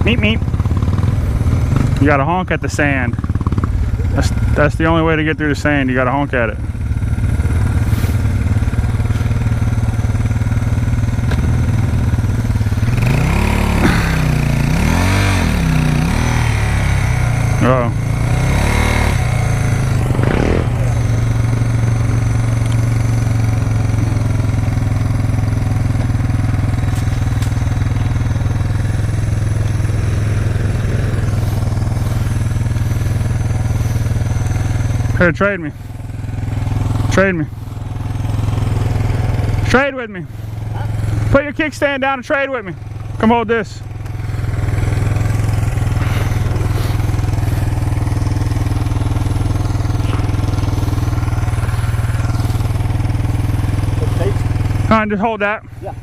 Meep, meep. You gotta honk at the sand. That's the only way to get through the sand. You gotta honk at it. Uh-oh. Here, trade me. Trade me. Trade with me. Put your kickstand down and trade with me. Come hold this. All right, just hold that. Yeah.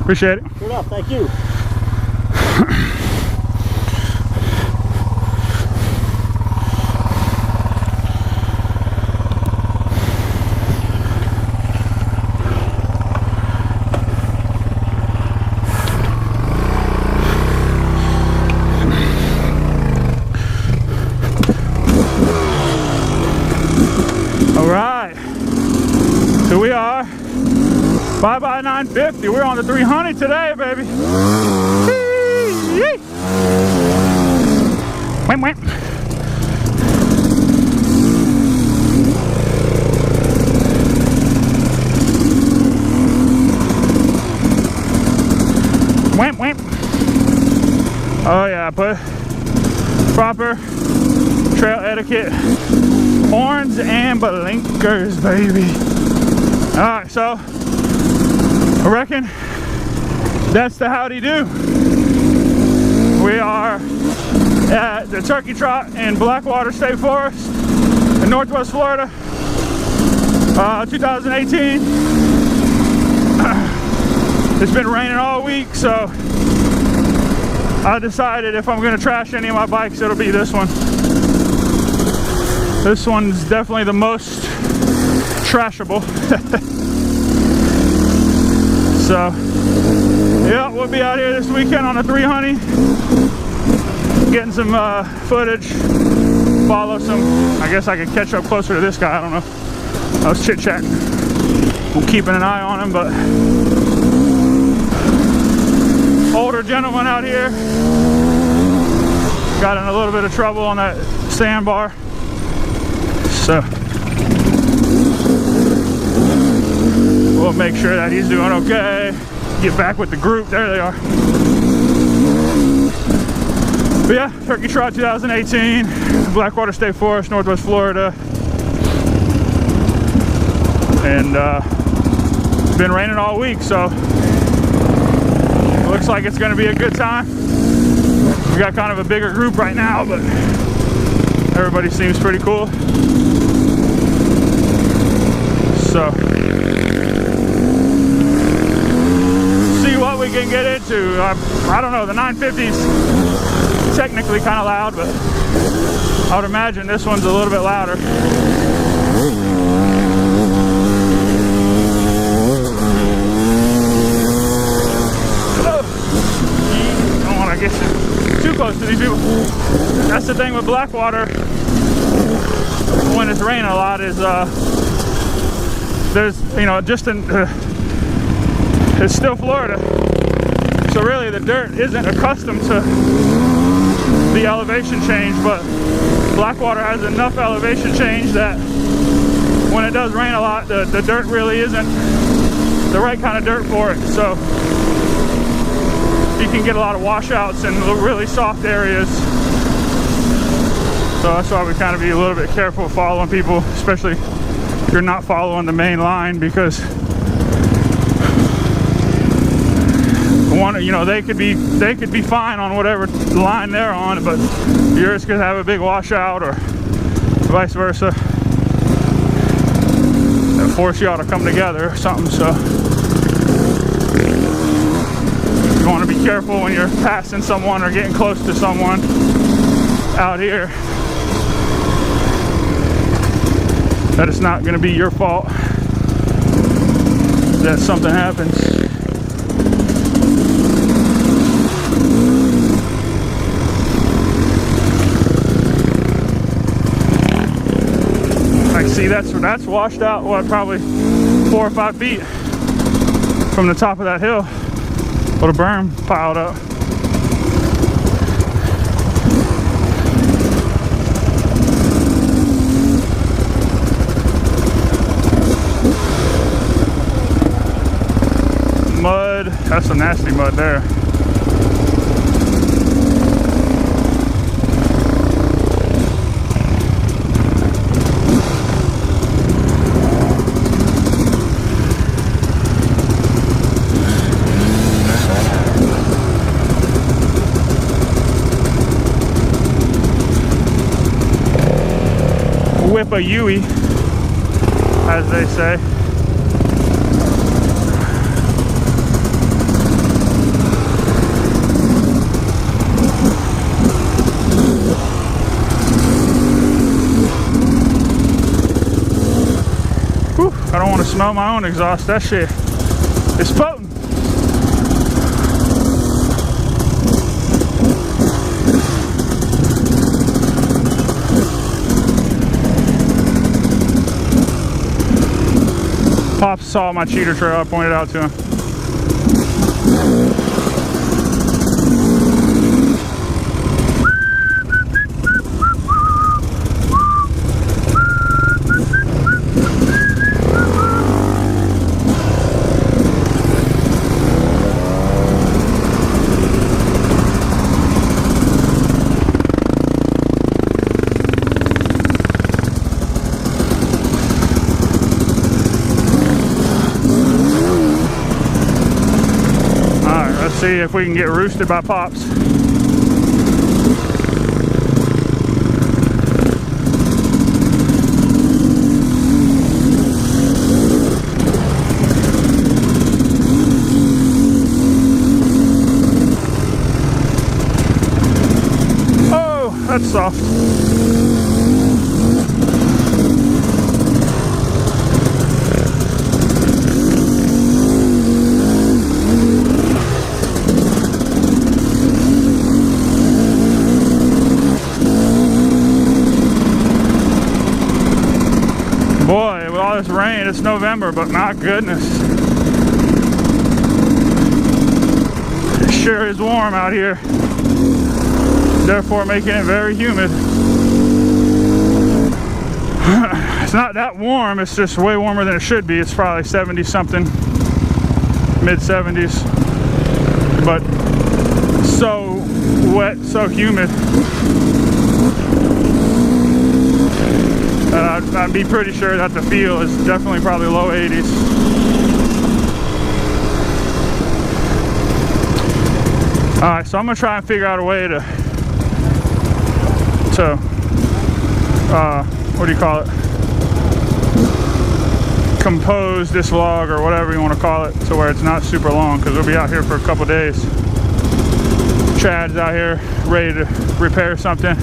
Appreciate it. Good enough, thank you. All right. So we are bye-bye 950. We're on the 300 today, baby. Wham, wham. Wham, wham. Oh yeah, but proper trail etiquette. Horns and blinkers, baby. All right, so I reckon that's the howdy do. We are at the Turkey Trot in Blackwater State Forest in Northwest Florida, 2018. It's been raining all week, so I decided if I'm going to trash any of my bikes, it'll be this one. This one's definitely the most trashable. So, yeah, we'll be out here this weekend on the 300, getting some footage, follow some. I guess I could catch up closer to this guy, I don't know. I was chit-chatting. I'm keeping an eye on him, but older gentleman out here. Got in a little bit of trouble on that sandbar. So we'll make sure that he's doing okay. Get back with the group. There they are. But yeah, Turkey Trot 2018, Blackwater State Forest, Northwest Florida. And it's been raining all week, so it looks like it's going to be a good time. We got kind of a bigger group right now, but everybody seems pretty cool. So, see what we can get into. I don't know, the 950's technically kind of loud, but I would imagine this one's a little bit louder. Don't want to get too close to these people. That's the thing with Blackwater when it's raining a lot is there's, you know, just in it's still Florida, so really the dirt isn't accustomed to the elevation change, but Blackwater has enough elevation change that when it does rain a lot, the dirt really isn't the right kind of dirt for it, so you can get a lot of washouts in really soft areas. So that's why we kind of be a little bit careful following people, especially if you're not following the main line, because you know, they could be fine on whatever line they're on, but yours could have a big washout or vice versa. It'll force you all to come together or something. So you want to be careful when you're passing someone or getting close to someone out here, that it's not going to be your fault that something happens. Like, see, that's washed out, what, probably 4 or 5 feet from the top of that hill. Little berm piled up. Mud, that's some nasty mud there. Whip a Yui, as they say. Whew, I don't want to smell my own exhaust. That shit is potent. Pops saw my cheater trail, I pointed out to him. See if we can get roosted by Pops. Oh, that's soft. Boy, with all this rain, it's November, but my goodness. It sure is warm out here. Therefore making it very humid. It's not that warm, it's just way warmer than it should be. It's probably 70 something, mid 70s. But so wet, so humid. I'd be pretty sure that the feel is definitely probably low 80s. Alright, so I'm going to try and figure out a way to what do you call it? Compose this vlog or whatever you want to call it to where it's not super long, because we'll be out here for a couple days. Chad's out here ready to repair something.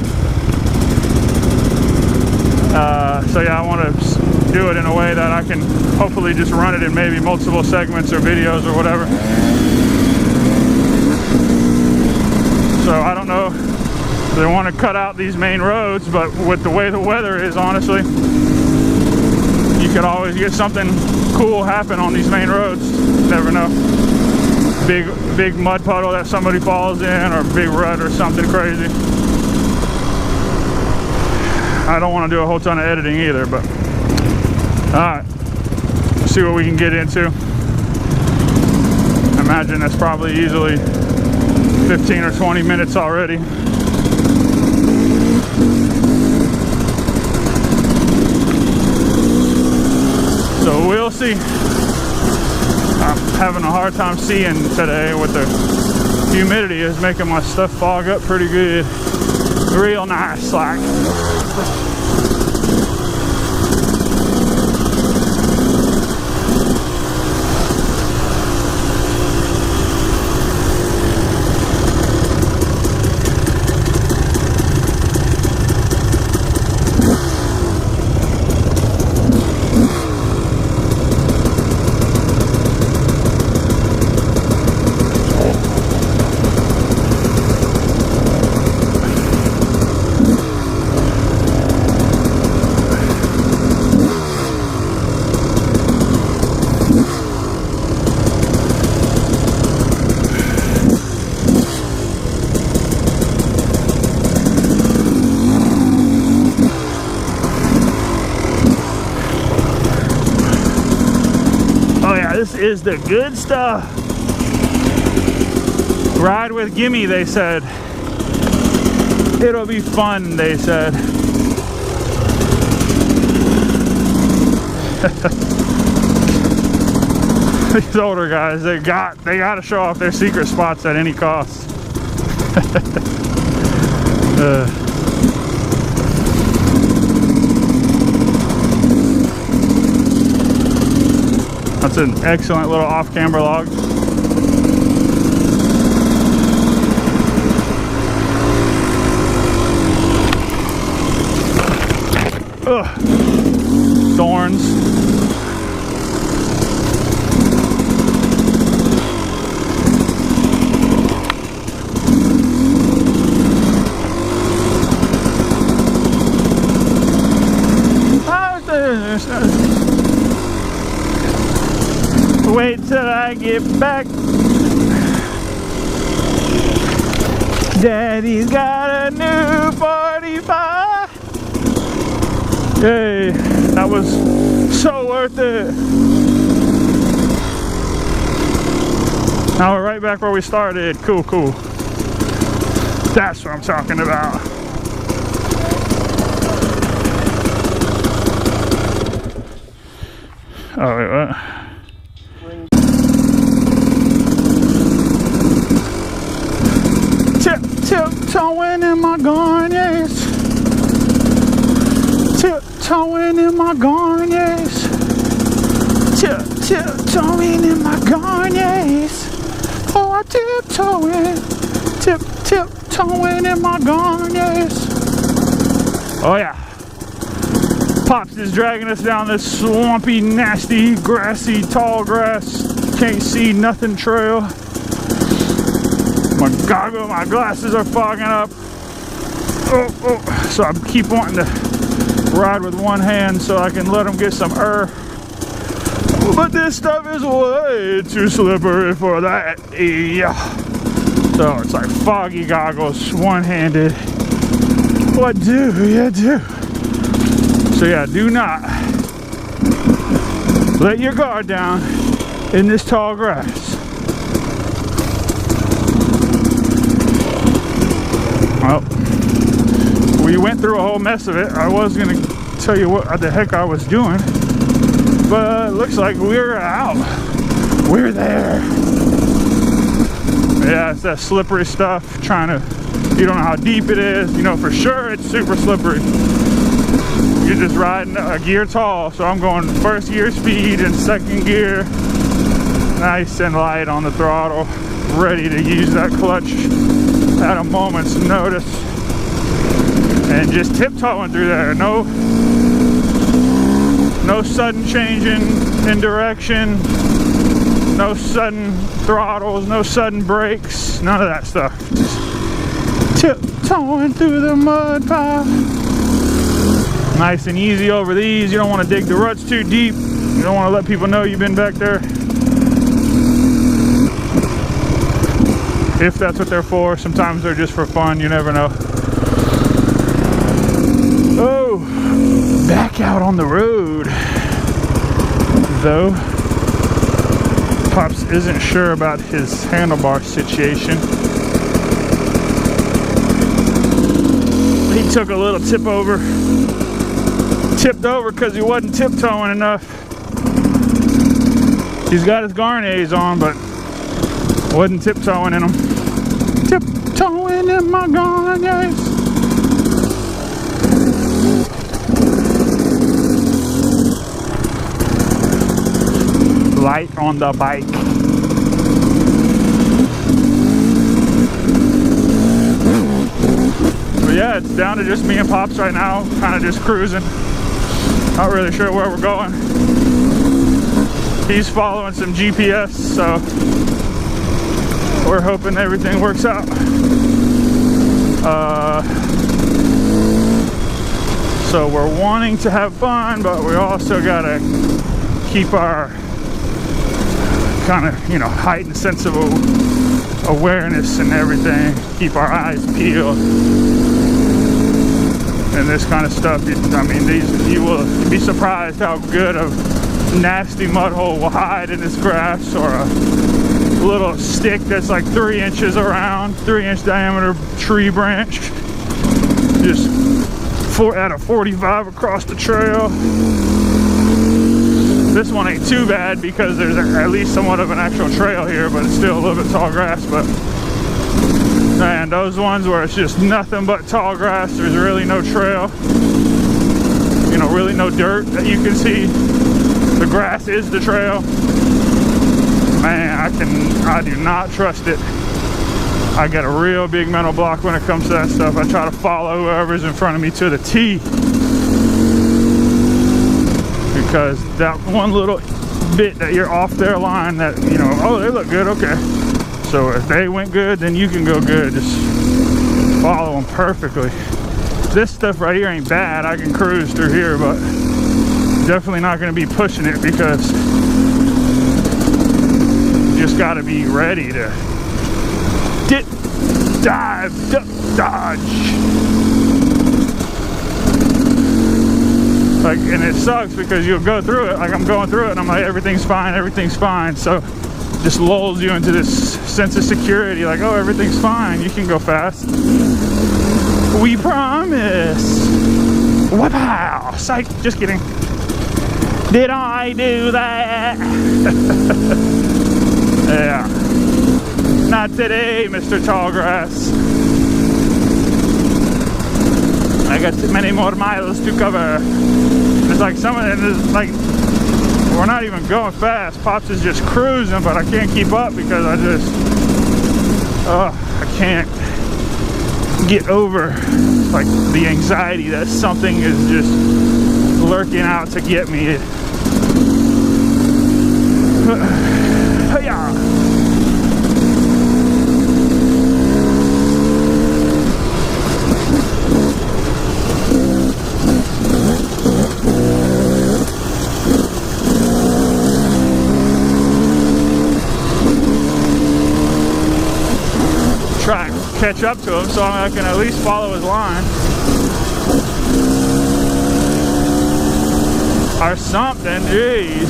So yeah, I want to do it in a way that I can hopefully just run it in maybe multiple segments or videos or whatever. So I don't know if they want to cut out these main roads, but with the way the weather is, honestly, you could always get something cool happen on these main roads. Never know. Big mud puddle that somebody falls in, or a big rut or something crazy. I don't want to do a whole ton of editing either, but alright, see what we can get into. I imagine that's probably easily 15 or 20 minutes already. So we'll see. I'm having a hard time seeing today with the humidity is making my stuff fog up pretty good. Real nice, like. This is the good stuff. Ride with Gimme, they said. It'll be fun, they said. These older guys, they gotta show off their secret spots at any cost. That's an excellent little off-camber log. Ugh. Thorns. Wait till I get back. Daddy's got a new 45. Yay, that was so worth it. Now we're right back where we started. Cool, cool. That's what I'm talking about. Oh, wait, what? Tiptoeing in my garnets. Tiptoeing in my garnets. Tiptoeing in my garnets. Oh, I tiptoeing. Tiptoeing in my garnets. Oh yeah. Pops is dragging us down this swampy, nasty, grassy, tall grass, can't see nothing trail. My glasses are fogging up. So I keep wanting to ride with one hand so I can let them get some air. But this stuff is way too slippery for that. Yeah. So it's like foggy goggles, one-handed. What do you do? So yeah, do not let your guard down in this tall grass. Well, we went through a whole mess of it. I was going to tell you what the heck I was doing, but it looks like we're out. We're there. Yeah, it's that slippery stuff. You don't know how deep it is. You know for sure it's super slippery. You're just riding a gear tall, so I'm going first gear speed and second gear. Nice and light on the throttle. Ready to use that clutch at a moment's notice, and just tiptoeing through there. No sudden changing in direction, no sudden throttles, no sudden brakes, none of that stuff. Just tiptoeing through the mud pile. Nice and easy over these. You don't want to dig the ruts too deep. You don't want to let people know you've been back there, if that's what they're for. Sometimes they're just for fun, you never know. Oh, back out on the road though. Pops isn't sure about his handlebar situation. He took a little tipped over because he wasn't tiptoeing enough. He's got his garnets on, but wasn't tiptoeing in them. Tiptoeing in my Ganes. Light on the bike. But yeah, it's down to just me and Pops right now, kind of just cruising. Not really sure where we're going. He's following some GPS, so we're hoping everything works out. So we're wanting to have fun, but we also gotta keep our kind of, you know, heightened sense of awareness and everything. Keep our eyes peeled and this kind of stuff. I mean, you'd be surprised how good a nasty mud hole will hide in this grass, or a little stick that's like 3 inches around, 3-inch diameter tree branch, just at a 45 across the trail. This one ain't too bad because there's at least somewhat of an actual trail here, but it's still a little bit tall grass. But man, those ones where it's just nothing but tall grass, there's really no trail, you know, really no dirt that you can see. The grass is the trail. Man, I do not trust it. I got a real big mental block when it comes to that stuff. I try to follow whoever's in front of me to the T, because that one little bit that you're off their line, that, you know, oh, they look good, okay, so if they went good, then you can go good. Just follow them perfectly. This stuff right here ain't bad. I can cruise through here, but definitely not going to be pushing it, because you just got to be ready to dip, dive, duck, dodge. Like, and it sucks because you'll go through it, like I'm going through it, and I'm like, everything's fine, so it just lulls you into this sense of security, like, oh, everything's fine, you can go fast. We promise. Wow, psych, just kidding. Did I do that? Yeah. Not today, Mr. Tallgrass. I got too many more miles to cover. It's like like, we're not even going fast. Pops is just cruising, but I can't keep up because I can't get over like the anxiety that something is just lurking out to get me. Try and catch up to him so I can at least follow his line or something. Jeez.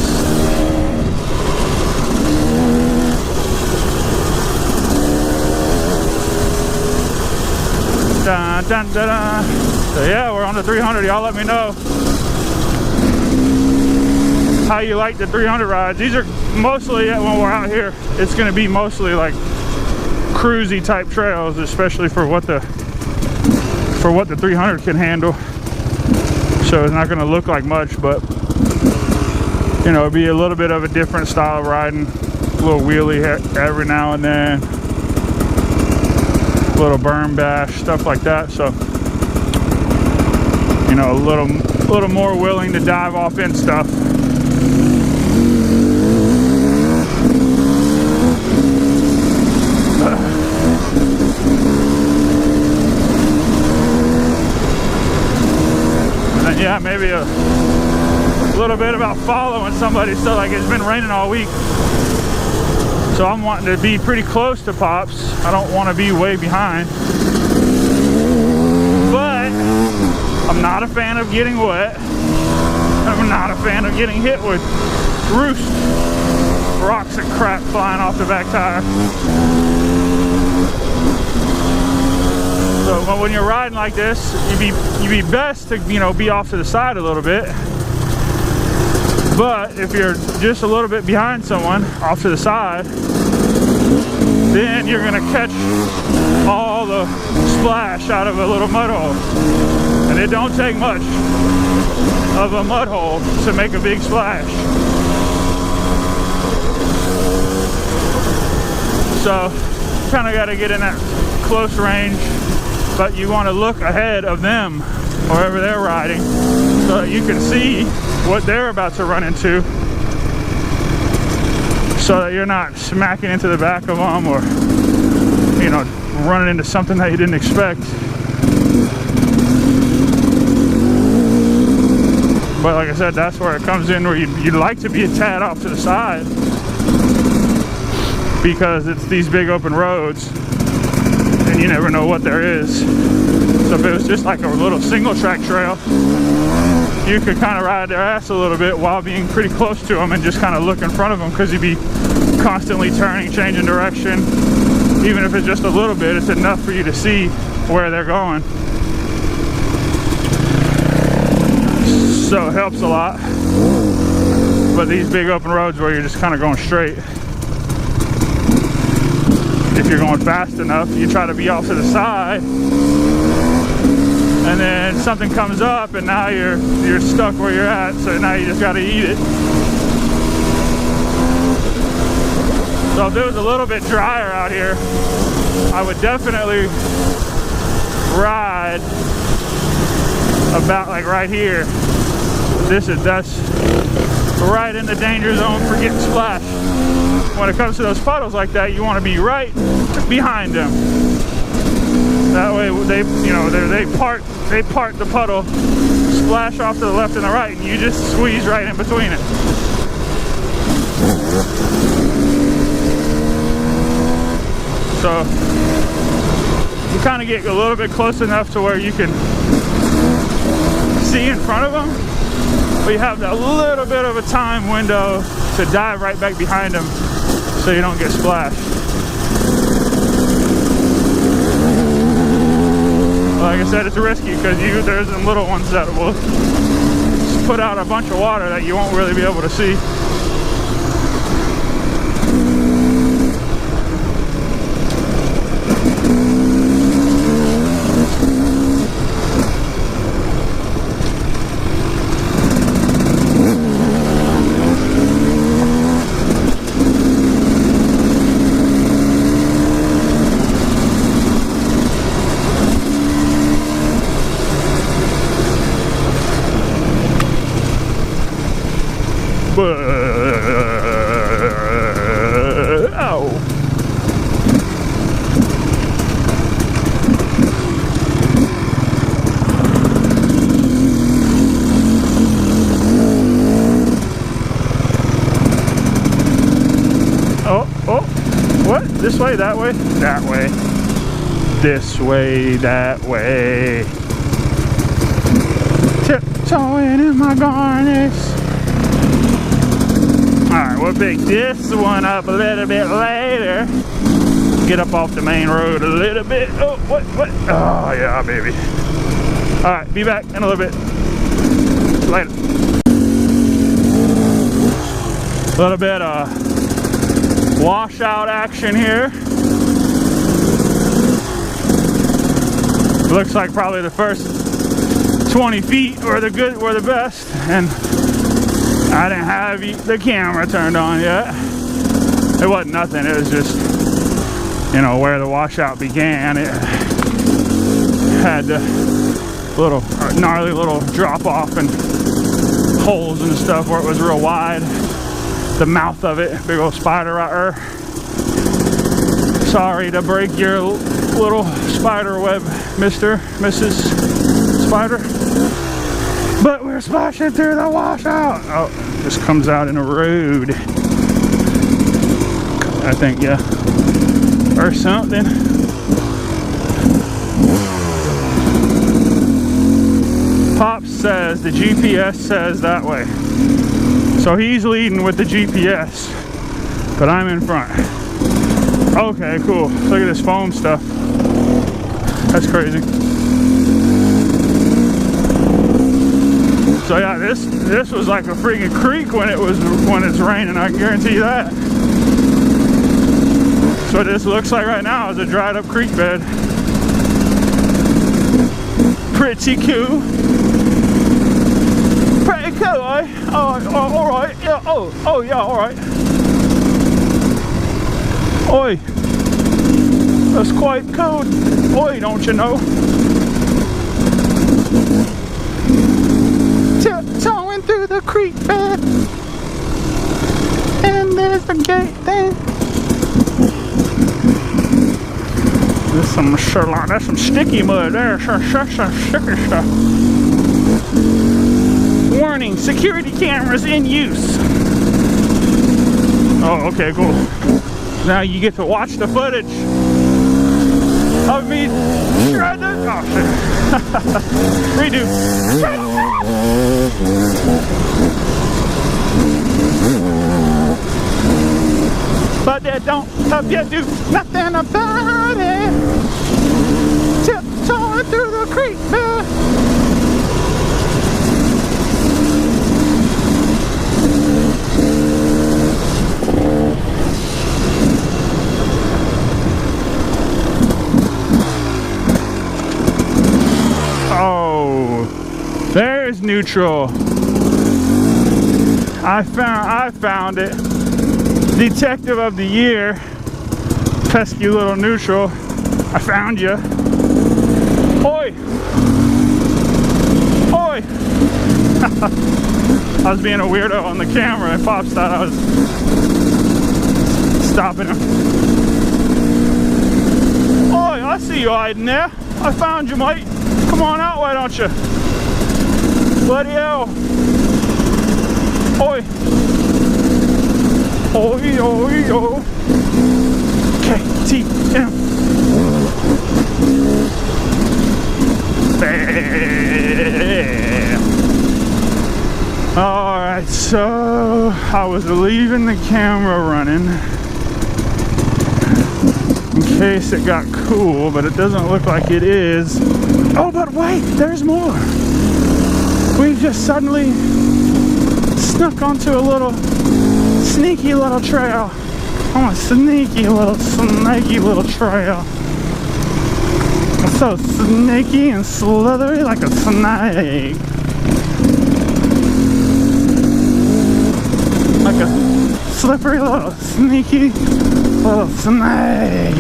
Dun, dun, dun, dun. So yeah, we're on the 300. Y'all let me know how you like the 300 rides. These are mostly, when we're out here, it's going to be mostly like cruisy type trails, especially for what the 300 can handle. So it's not going to look like much, but you know, it'll be a little bit of a different style of riding. A little wheelie every now and then, a little berm bash, stuff like that. So you know, a little more willing to dive off in stuff. Yeah, maybe a little bit about following somebody. So like, it's been raining all week, so I'm wanting to be pretty close to Pops. I don't want to be way behind, but I'm not a fan of getting wet. I'm not a fan of getting hit with roost rocks and crap flying off the back tire. So when you're riding like this, you'd be best to, you know, be off to the side a little bit. But if you're just a little bit behind someone off to the side, then you're gonna catch all the splash out of a little mud hole. And it don't take much of a mud hole to make a big splash. So kind of got to get in that close range, but you want to look ahead of them wherever they're riding so that you can see what they're about to run into, so that you're not smacking into the back of them or, you know, running into something that you didn't expect. But like I said, that's where it comes in, where you'd like to be a tad off to the side, because it's these big open roads and you never know what there is. So if it was just like a little single track trail, you could kind of ride their ass a little bit while being pretty close to them and just kind of look in front of them, because you'd be constantly turning, changing direction. Even if it's just a little bit, it's enough for you to see where they're going. So it helps a lot. But these big open roads where you're just kind of going straight, if you're going fast enough, you try to be off to the side, and then something comes up and now you're stuck where you're at, so now you just got to eat it. So if it was a little bit drier out here, I would definitely ride about like right here. That's right in the danger zone for getting splashed. When it comes to those puddles like that, you want to be right behind them. That way they part the puddle, splash off to the left and the right, and you just squeeze right in between it. So you kind of get a little bit close enough to where you can see in front of them, but you have a little bit of a time window to dive right back behind them so you don't get splashed. Like I said, it's risky because there's some little ones that will put out a bunch of water that you won't really be able to see. This way, that way, that way. This way, that way. Tiptoeing in my garnets. Alright, we'll pick this one up a little bit later. Get up off the main road a little bit. Oh, what? Oh, yeah, baby. Alright, be back in a little bit. Later. A little bit of washout action here. Looks like probably the first 20 feet were the best, and I didn't have the camera turned on yet. It wasn't nothing, it was just, you know, where the washout began. It had the little gnarly little drop off and holes and stuff where it was real wide. The mouth of it, big old spider right there. Sorry to break your little spider web, Mrs. Spider. But we're splashing through the washout. Oh, this comes out in a road, I think, yeah. Or something. Pop says, the GPS says that way. So he's leading with the GPS, but I'm in front. Okay, cool. Look at this foam stuff. That's crazy. So yeah, this was like a freaking creek when it's raining, I can guarantee you that. So what this looks like right now is a dried up creek bed. Pretty cool. Pretty cool, eh? Oh, alright, yeah, oh yeah, alright. Oi, that's quite cool. Oi, don't you know? Tiptoeing through the creek bed, and there's the gate there. There's some Sherlock, that's some sticky mud there, some sticky stuff. Warning, security cameras in use. Oh, okay, cool. Now you get to watch the footage of me trying to, oh shit. Redo. But that don't help you do nothing about it. Tiptoeing through the creek bed. Oh, there's neutral. I found it. Detective of the year, pesky little neutral. I found you. Oi! Oi! I was being a weirdo on the camera and Pops thought I was stopping him. Oi, I see you hiding there. I found you, mate. Come on out, why don't you? Bloody hell. Oi. Oi, oi, oi. KTM. Alright, so I was leaving the camera running in case it got cool, but it doesn't look like it is. Oh, but wait, there's more. We just suddenly snuck onto a little sneaky little trail. Oh, a sneaky little trail. It's so snaky and slithery like a snake. Like a slippery little sneaky little snake.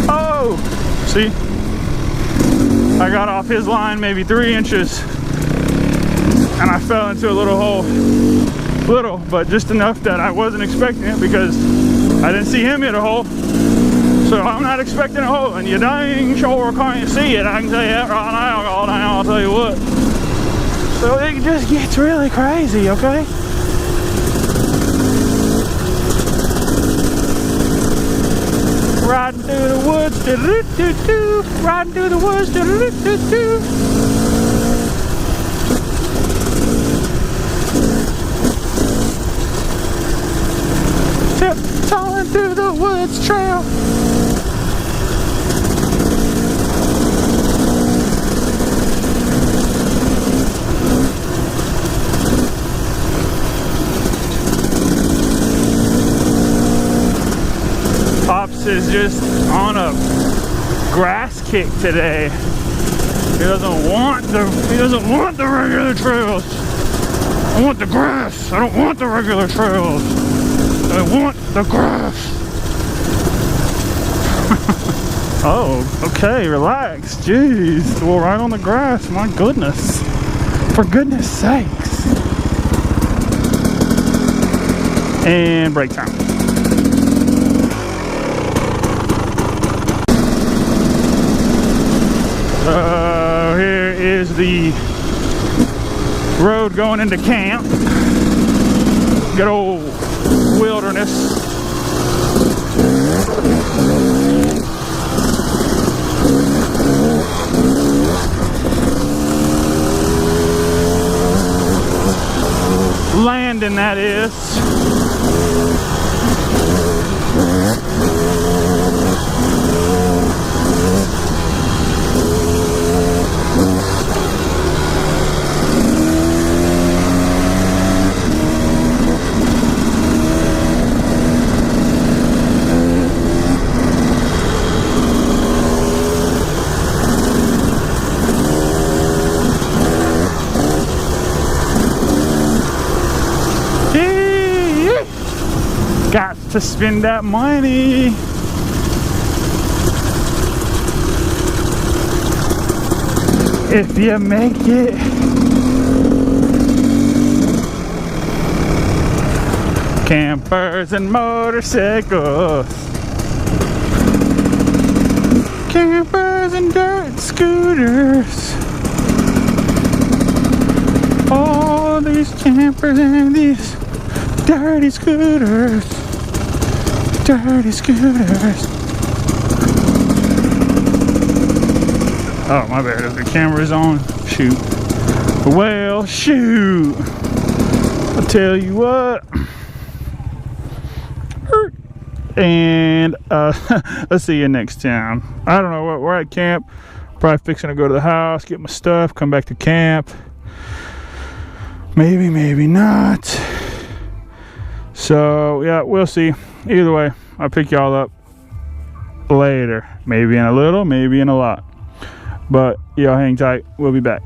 Oh! See? I got off his line maybe 3 inches and I fell into a little hole. Little, but just enough that I wasn't expecting it because I didn't see him hit a hole. So I'm not expecting a hole, and you dang sure can't see it. I can tell you that right now, I'll tell you what. So it just gets really crazy, okay? Riding through the woods, do-do-do-do. Riding through the woods, do-do-do-do. Tiptoeing through the woods trail. Pops is just on a grass kick today. He doesn't want the regular trails. I want the grass. I don't want the regular trails. I want the grass. Oh, okay, relax. Jeez, we're right on the grass. My goodness. For goodness sakes. And break time. Here is the road going into camp. Good old wilderness. Landing, that is. to spend that money. If you make it. Campers and motorcycles. Campers and dirt scooters. All these campers and these dirty scooters. Dirty scooters. Oh, my bad. The camera's on. Shoot. Well, shoot. I'll tell you what. And let's see you next time. I don't know what we're at camp. Probably fixing to go to the house, get my stuff, come back to camp. Maybe, maybe not. So yeah, we'll see. Either way, I'll pick y'all up later. Maybe in a little, maybe in a lot. But y'all hang tight. We'll be back.